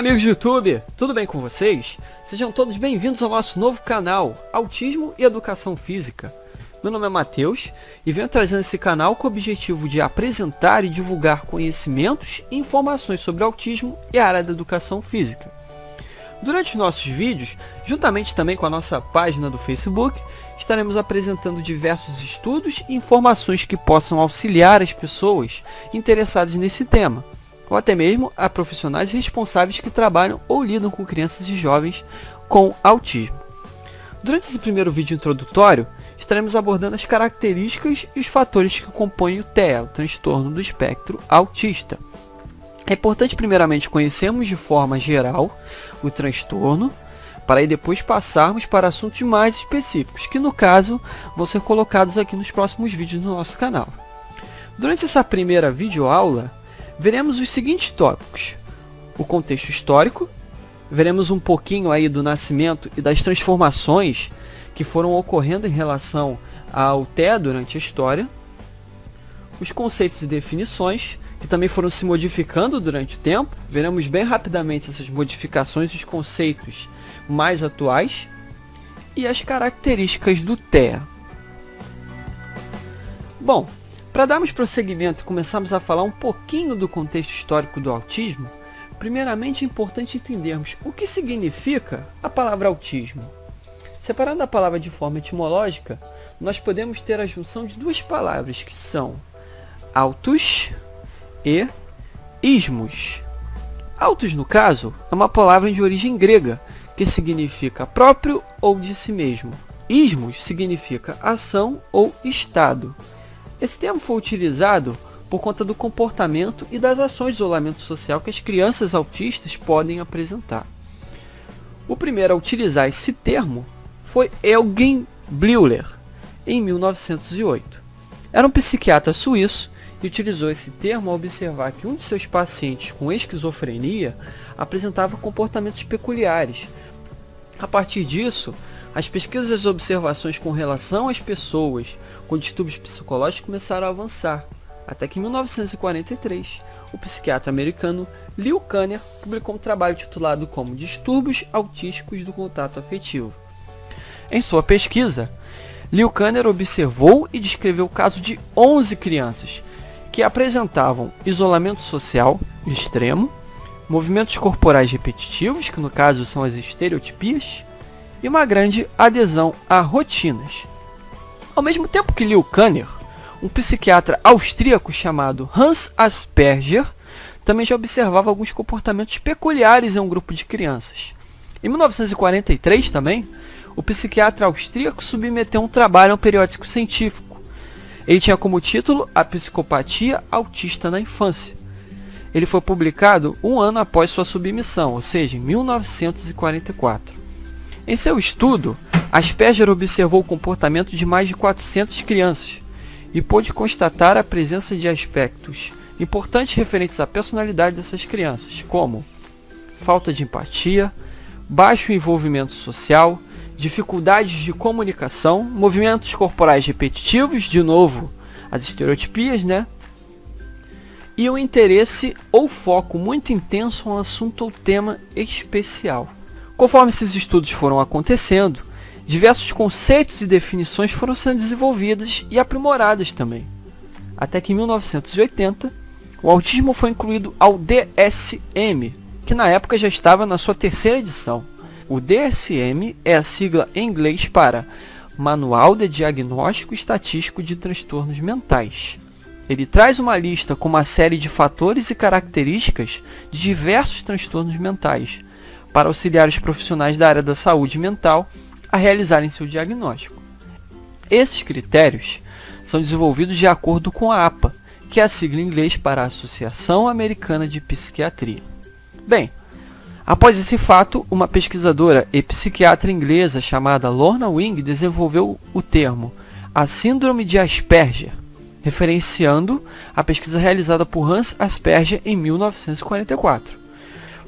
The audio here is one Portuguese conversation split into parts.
amigos do YouTube, tudo bem com vocês? Sejam todos bem-vindos ao nosso novo canal, Autismo e Educação Física. Meu nome é Matheus e venho trazendo esse canal com o objetivo de apresentar e divulgar conhecimentos e informações sobre autismo e a área da educação física. Durante os nossos vídeos, juntamente também com a nossa página do Facebook, estaremos apresentando diversos estudos e informações que possam auxiliar as pessoas interessadas nesse tema, ou até mesmo a profissionais responsáveis que trabalham ou lidam com crianças e jovens com autismo. Durante esse primeiro vídeo introdutório, estaremos abordando as características e os fatores que compõem o TEA, o transtorno do espectro autista. É importante primeiramente conhecermos de forma geral o transtorno, para aí depois passarmos para assuntos mais específicos, que no caso vão ser colocados aqui nos próximos vídeos do nosso canal. Durante essa primeira videoaula, veremos os seguintes tópicos: o contexto histórico, veremos um pouquinho aí do nascimento e das transformações que foram ocorrendo em relação ao TEA durante a história, os conceitos e definições, que também foram se modificando durante o tempo, veremos bem rapidamente essas modificações e os conceitos mais atuais, e as características do TEA. Bom, para darmos prosseguimento e começarmos a falar um pouquinho do contexto histórico do autismo, primeiramente é importante entendermos o que significa a palavra autismo. Separando a palavra de forma etimológica, nós podemos ter a junção de duas palavras que são autos e ismos. Autos, no caso, é uma palavra de origem grega, que significa próprio ou de si mesmo. Ismos significa ação ou estado. Esse termo foi utilizado por conta do comportamento e das ações de isolamento social que as crianças autistas podem apresentar. O primeiro a utilizar esse termo foi Eugen Bleuler, em 1908. Era um psiquiatra suíço e utilizou esse termo ao observar que um de seus pacientes com esquizofrenia apresentava comportamentos peculiares. A partir disso, as pesquisas e as observações com relação às pessoas com distúrbios psicológicos começaram a avançar, até que em 1943, o psiquiatra americano Leo Kanner publicou um trabalho titulado como Distúrbios Autísticos do Contato Afetivo. Em sua pesquisa, Leo Kanner observou e descreveu o caso de 11 crianças que apresentavam isolamento social extremo, movimentos corporais repetitivos, que no caso são as estereotipias, e uma grande adesão a rotinas. Ao mesmo tempo que Leo Kanner, um psiquiatra austríaco chamado Hans Asperger também já observava alguns comportamentos peculiares em um grupo de crianças. Em 1943 também, o psiquiatra austríaco submeteu um trabalho a um periódico científico. Ele tinha como título A Psicopatia Autista na Infância. Ele foi publicado um ano após sua submissão, ou seja, em 1944. Em seu estudo, Asperger observou o comportamento de mais de 400 crianças e pôde constatar a presença de aspectos importantes referentes à personalidade dessas crianças, como falta de empatia, baixo envolvimento social, dificuldades de comunicação, movimentos corporais repetitivos, de novo, as estereotipias, e um interesse ou foco muito intenso a um assunto ou tema especial. Conforme esses estudos foram acontecendo, diversos conceitos e definições foram sendo desenvolvidas e aprimoradas também. Até que em 1980, o autismo foi incluído ao DSM, que na época já estava na sua terceira edição. O DSM é a sigla em inglês para Manual de Diagnóstico Estatístico de Transtornos Mentais. Ele traz uma lista com uma série de fatores e características de diversos transtornos mentais, para auxiliar os profissionais da área da saúde mental a realizarem seu diagnóstico. Esses critérios são desenvolvidos de acordo com a APA, que é a sigla em inglês para a Associação Americana de Psiquiatria. Bem, após esse fato, uma pesquisadora e psiquiatra inglesa chamada Lorna Wing desenvolveu o termo a Síndrome de Asperger, referenciando a pesquisa realizada por Hans Asperger em 1944.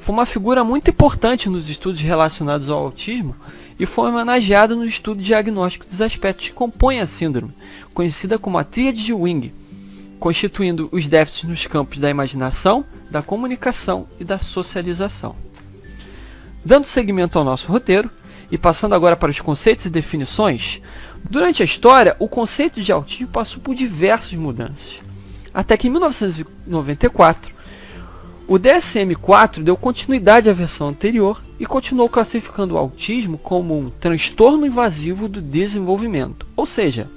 Foi uma figura muito importante nos estudos relacionados ao autismo e foi homenageada no estudo diagnóstico dos aspectos que compõem a síndrome, conhecida como a Tríade de Wing, constituindo os déficits nos campos da imaginação, da comunicação e da socialização. Dando seguimento ao nosso roteiro e passando agora para os conceitos e definições, durante a história, o conceito de autismo passou por diversas mudanças. Até que em 1994, o DSM-4 deu continuidade à versão anterior e continuou classificando o autismo como um transtorno invasivo do desenvolvimento, ou seja,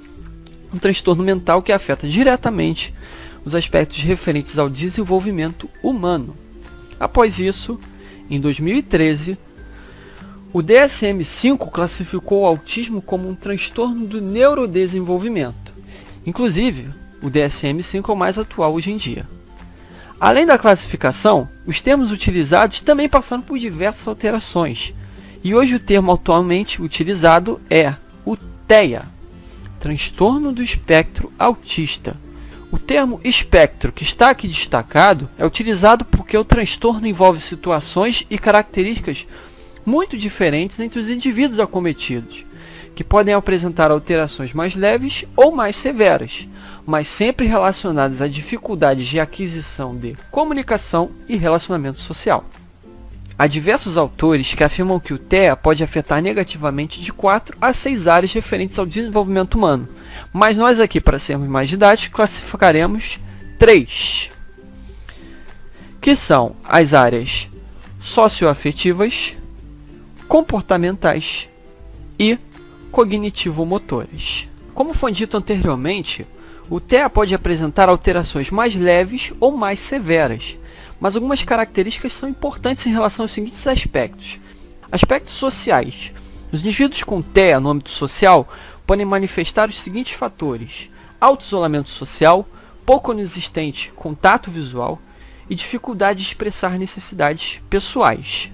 um transtorno mental que afeta diretamente os aspectos referentes ao desenvolvimento humano. Após isso, em 2013, o DSM-5 classificou o autismo como um transtorno do neurodesenvolvimento. Inclusive, o DSM-5 é o mais atual hoje em dia. Além da classificação, os termos utilizados também passaram por diversas alterações. E hoje o termo atualmente utilizado é o TEA, Transtorno do Espectro Autista. O termo espectro, que está aqui destacado, é utilizado porque o transtorno envolve situações e características muito diferentes entre os indivíduos acometidos, que podem apresentar alterações mais leves ou mais severas, mas sempre relacionadas a dificuldades de aquisição de comunicação e relacionamento social. Há diversos autores que afirmam que o TEA pode afetar negativamente de 4 a 6 áreas referentes ao desenvolvimento humano, mas nós aqui, para sermos mais didáticos, classificaremos 3, que são as áreas socioafetivas, comportamentais e cognitivo-motoras. Como foi dito anteriormente, o TEA pode apresentar alterações mais leves ou mais severas, mas algumas características são importantes em relação aos seguintes aspectos. Aspectos sociais. Os indivíduos com TEA no âmbito social podem manifestar os seguintes fatores: auto-isolamento social, pouco ou inexistente contato visual e dificuldade de expressar necessidades pessoais.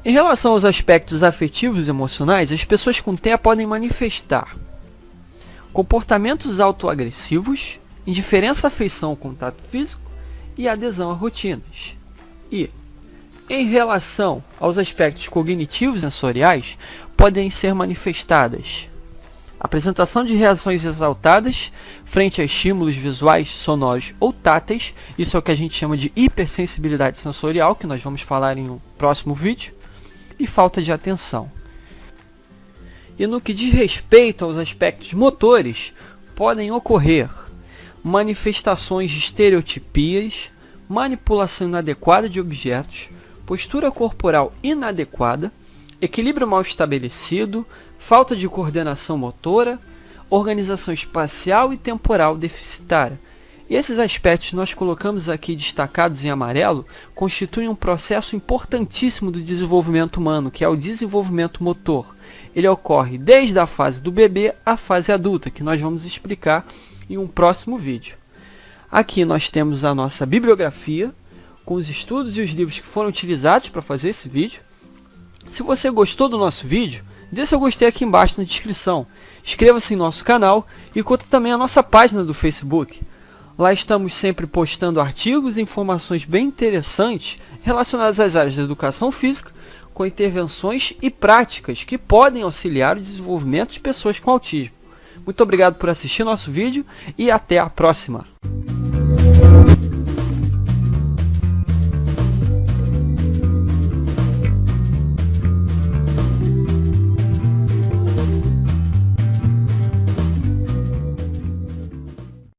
Em relação aos aspectos afetivos e emocionais, as pessoas com TEA podem manifestar comportamentos autoagressivos, indiferença à afeição ao contato físico e adesão a rotinas. E, em relação aos aspectos cognitivos e sensoriais, podem ser manifestadas apresentação de reações exaltadas frente a estímulos visuais, sonoros ou táteis, isso é o que a gente chama de hipersensibilidade sensorial, que nós vamos falar em um próximo vídeo, e falta de atenção. E no que diz respeito aos aspectos motores, podem ocorrer manifestações de estereotipias, manipulação inadequada de objetos, postura corporal inadequada, equilíbrio mal estabelecido, falta de coordenação motora, organização espacial e temporal deficitária. E esses aspectos nós colocamos aqui destacados em amarelo, constituem um processo importantíssimo do desenvolvimento humano, que é o desenvolvimento motor. Ele ocorre desde a fase do bebê à fase adulta, que nós vamos explicar em um próximo vídeo. Aqui nós temos a nossa bibliografia, com os estudos e os livros que foram utilizados para fazer esse vídeo. Se você gostou do nosso vídeo, dê seu gostei aqui embaixo na descrição. Inscreva-se em nosso canal e curta também a nossa página do Facebook. Lá estamos sempre postando artigos e informações bem interessantes relacionadas às áreas da educação física, com intervenções e práticas que podem auxiliar o desenvolvimento de pessoas com autismo. Muito obrigado por assistir nosso vídeo e até a próxima!